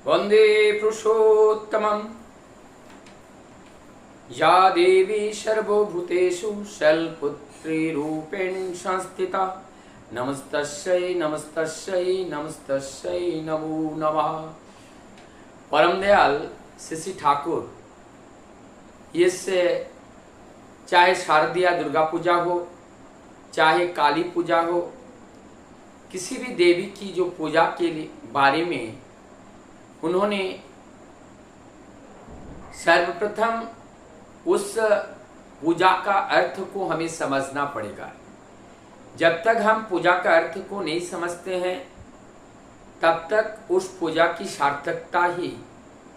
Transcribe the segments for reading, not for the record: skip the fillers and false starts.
वंदे पुरुषोत्तमं। या देवी सर्वभूतेषु शैलपुत्रीरूपेण संस्थिता नमस्तस्यै नमस्तस्यै नमस्तस्यै नमो नमः। परम दयाल श्री ठाकुर, इससे चाहे शारदीय दुर्गा पूजा हो, चाहे काली पूजा हो, किसी भी देवी की जो पूजा के बारे में उन्होंने सर्वप्रथम उस पूजा का अर्थ को हमें समझना पड़ेगा। जब तक हम पूजा का अर्थ को नहीं समझते हैं तब तक उस पूजा की सार्थकता ही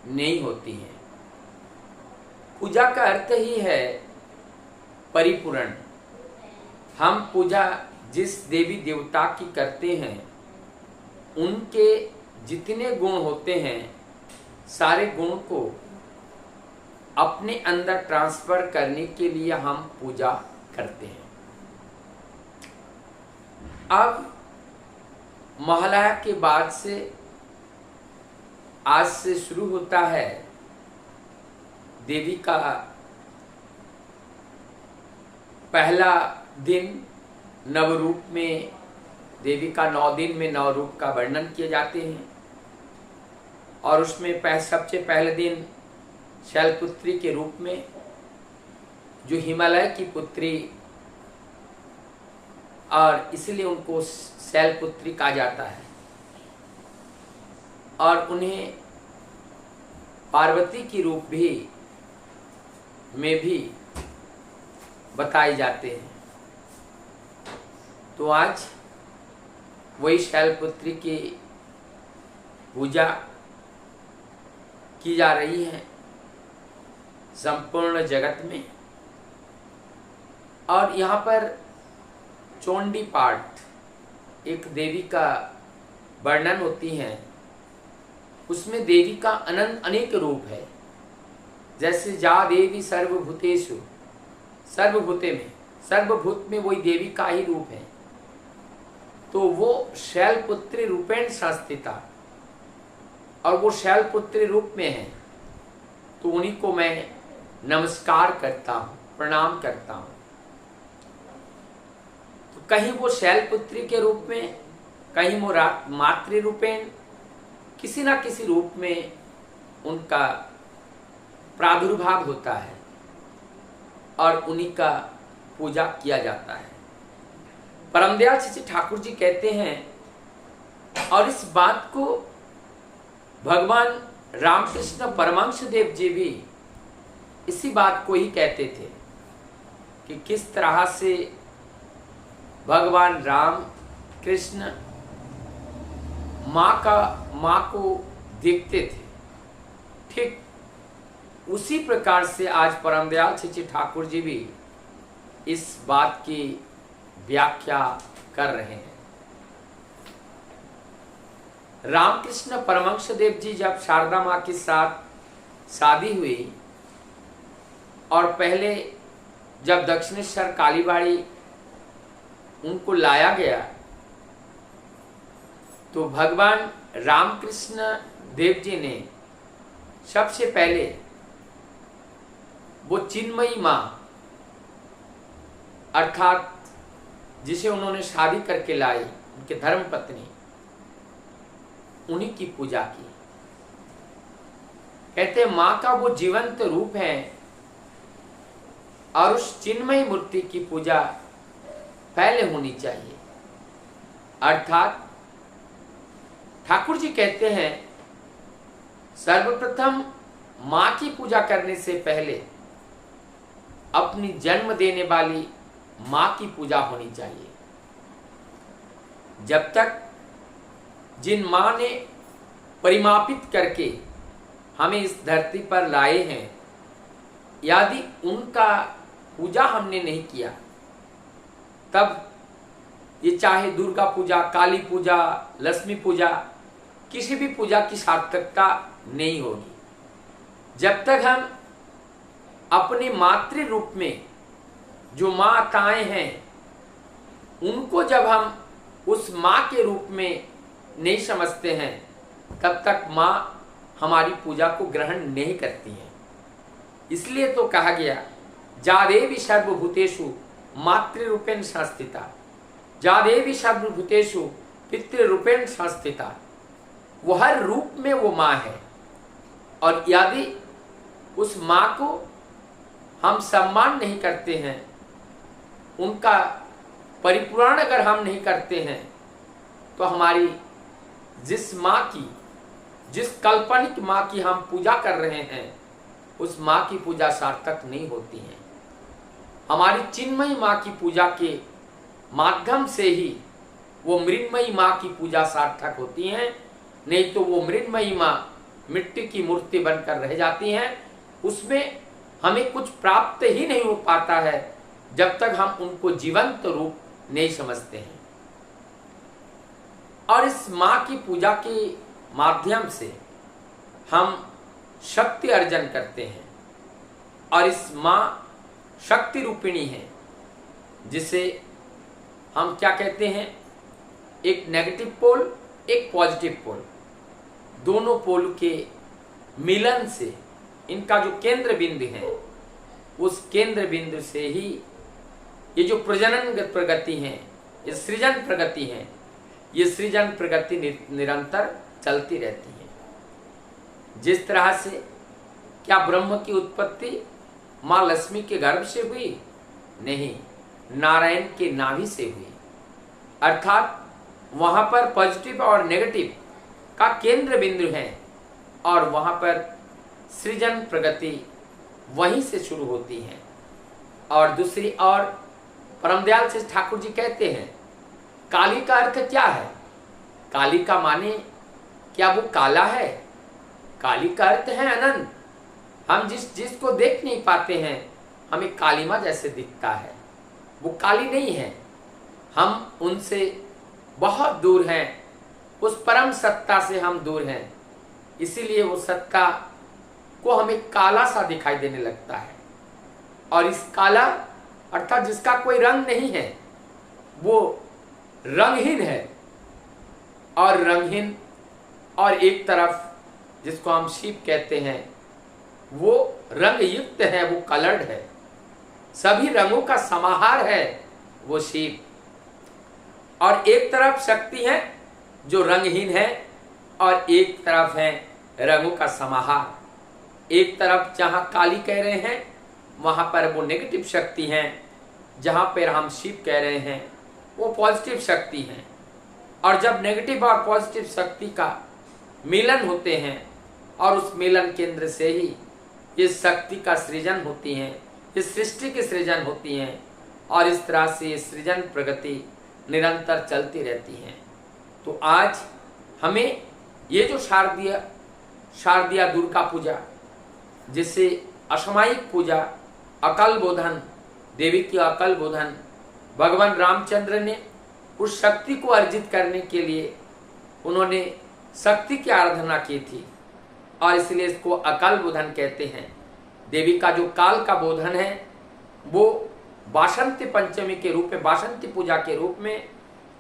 नहीं होती है। पूजा का अर्थ ही है परिपूर्ण। हम पूजा जिस देवी देवता की करते हैं उनके जितने गुण होते हैं सारे गुण को अपने अंदर ट्रांसफर करने के लिए हम पूजा करते हैं। अब महालया के बाद से आज से शुरू होता है देवी का पहला दिन। नवरूप में देवी का 9 दिन में 9 रूप का वर्णन किए जाते हैं और उसमें सबसे पहले दिन शैलपुत्री के रूप में, जो हिमालय की पुत्री, और इसलिए उनको शैलपुत्री कहा जाता है, और उन्हें पार्वती की रूप में भी बताए जाते हैं। तो आज वही शैलपुत्री की पूजा की जा रही है संपूर्ण जगत में। और यहाँ पर चोंडी पाठ एक देवी का वर्णन होती है। उसमें देवी का अनंत अनेक रूप है। जैसे जा देवी सर्वभूतेषु, सर्वभूते में, सर्वभूत में वही देवी का ही रूप है। तो वो शैलपुत्री रूपेण संस्थिता, और वो शैलपुत्री रूप में है, तो उन्हीं को मैं नमस्कार करता हूँ, प्रणाम करता हूँ। तो कहीं वो शैलपुत्री के रूप में, कहीं वो मातृ रूपेण, किसी ना किसी रूप में उनका प्रादुर्भाव होता है और उन्हीं का पूजा किया जाता है। परमदयाल श्री ठाकुर जी कहते हैं, और इस बात को भगवान रामकृष्ण परमहंस देव जी भी इसी बात को ही कहते थे कि किस तरह से भगवान राम कृष्ण माँ को देखते थे, ठीक उसी प्रकार से आज परमदयाल श्री ठाकुर जी भी इस बात की व्याख्या कर रहे हैं। रामकृष्ण परमहंस देव जी जब शारदा माँ के साथ शादी हुई और पहले जब दक्षिणेश्वर कालीबाड़ी उनको लाया गया, तो भगवान रामकृष्ण देव जी ने सबसे पहले वो चिन्मयी माँ अर्थात जिसे उन्होंने शादी करके लाई, उनके धर्म पत्नी, उन्हीं की पूजा की। कहते माँ का वो जीवंत रूप है और उस चिन्मयी मूर्ति की पूजा पहले होनी चाहिए। अर्थात ठाकुर जी कहते हैं सर्वप्रथम माँ की पूजा करने से पहले अपनी जन्म देने वाली माँ की पूजा होनी चाहिए। जब तक जिन माँ ने परिमापित करके हमें इस धरती पर लाए हैं, यदि उनका पूजा हमने नहीं किया, तब ये चाहे दुर्गा पूजा, काली पूजा, लक्ष्मी पूजा, किसी भी पूजा की सार्थकता नहीं होगी। जब तक हम अपने मातृ रूप में जो माताएं हैं उनको जब हम उस माँ के रूप में नहीं समझते हैं, तब तक माँ हमारी पूजा को ग्रहण नहीं करती हैं। इसलिए तो कहा गया जा देवी सर्वभूतेषु मातृरूपेण संस्थिता, जा देवी सर्वभूतेषु पितृरूपेण संस्थिता। वो हर रूप में वो माँ है, और यदि उस माँ को हम सम्मान नहीं करते हैं, उनका परिपूर्ण अगर हम नहीं करते हैं, तो हमारी जिस माँ की, जिस काल्पनिक माँ की हम पूजा कर रहे हैं, उस माँ की पूजा सार्थक नहीं होती है। हमारी चिन्मयी माँ की पूजा के माध्यम से ही वो मृण्मयी माँ की पूजा सार्थक होती है, नहीं तो वो मृण्मयी माँ मिट्टी की मूर्ति बनकर रह जाती हैं। उसमें हमें कुछ प्राप्त ही नहीं हो पाता है जब तक हम उनको जीवंत रूप नहीं समझते हैं। और इस माँ की पूजा के माध्यम से हम शक्ति अर्जन करते हैं, और इस माँ शक्ति रूपिणी है, जिसे हम क्या कहते हैं, एक नेगेटिव पोल, एक पॉजिटिव पोल, दोनों पोल के मिलन से इनका जो केंद्र बिंदु है, उस केंद्र बिंदु से ही ये जो प्रजनन प्रगति है, ये सृजन प्रगति है, ये सृजन प्रगति निरंतर चलती रहती है। जिस तरह से क्या ब्रह्म की उत्पत्ति माँ लक्ष्मी के गर्भ से हुई? नहीं, नारायण के नाभि से हुई। अर्थात वहाँ पर पॉजिटिव और नेगेटिव का केंद्र बिंदु है, और वहाँ पर सृजन प्रगति वहीं से शुरू होती है। और दूसरी ओर परमदयाल से ठाकुर जी कहते हैं, काली का अर्थ क्या है? काली का माने क्या वो काला है? काली का अर्थ है अनंत। हम जिसको देख नहीं पाते हैं, हमें कालीमा जैसे दिखता है, वो काली नहीं है। हम उनसे बहुत दूर हैं, उस परम सत्ता से हम दूर हैं, इसीलिए वो सत्ता को हमें काला सा दिखाई देने लगता है। और इस काला अर्थात जिसका कोई रंग नहीं है, वो रंगहीन है। और रंगहीन, और एक तरफ जिसको हम शिव कहते हैं, वो रंग युक्त है, वो कलर्ड है, सभी रंगों का समाहार है वो शिव। और एक तरफ शक्ति है जो रंगहीन है, और एक तरफ है रंगों का समाहार। एक तरफ जहाँ काली कह रहे हैं, वहाँ पर वो नेगेटिव शक्ति है, जहाँ पर हम शिव कह रहे हैं वो पॉजिटिव शक्ति है। और जब नेगेटिव और पॉजिटिव शक्ति का मिलन होते हैं, और उस मिलन केंद्र से ही इस शक्ति का सृजन होती है, इस सृष्टि की सृजन होती है, और इस तरह से सृजन प्रगति निरंतर चलती रहती है। तो आज हमें ये जो शारदीय दुर्गा पूजा, जिसे असामयिक पूजा, अकल बोधन, देवी की अकल बोधन, भगवान रामचंद्र ने उस शक्ति को अर्जित करने के लिए उन्होंने शक्ति की आराधना की थी, और इसलिए इसको अकाल बोधन कहते हैं। देवी का जो काल का बोधन है, वो वासंती पंचमी के रूप में, वासंती पूजा के रूप में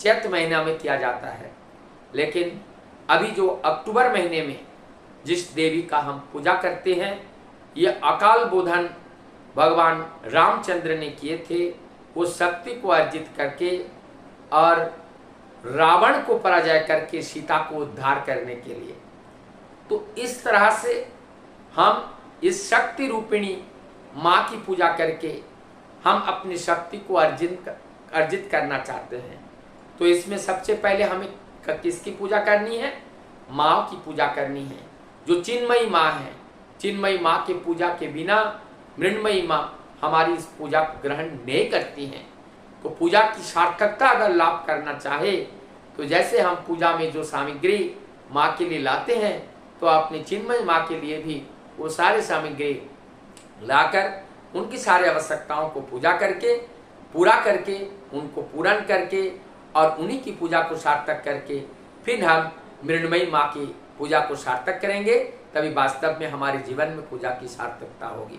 चैत्र महीना में किया जाता है। लेकिन अभी जो अक्टूबर महीने में जिस देवी का हम पूजा करते हैं, ये अकाल बोधन भगवान रामचंद्र ने किए थे, वो शक्ति को अर्जित करके और रावण को पराजय करके सीता को उद्धार करने के लिए। तो इस तरह से हम इस शक्ति रूपिणी माँ की पूजा करके हम अपनी शक्ति को अर्जित करना चाहते हैं। तो इसमें सबसे पहले हमें किसकी पूजा करनी है? माँ की पूजा करनी है, जो चिन्मयी माँ है। चिन्मयी माँ की पूजा के बिना मृण्मयी माँ हमारी इस पूजा को ग्रहण नहीं करती हैं। तो पूजा की सार्थकता अगर लाभ करना चाहे, तो जैसे हम पूजा में जो सामग्री माँ के लिए लाते हैं, तो अपनी चिन्मयी माँ के लिए भी वो सारे सामग्री लाकर उनकी सारी आवश्यकताओं को पूरा करके उनको पूर्ण करके और उन्हीं की पूजा को सार्थक करके फिर हम मृण्मयी माँ की पूजा को सार्थक करेंगे। तभी वास्तव में हमारे जीवन में पूजा की सार्थकता होगी।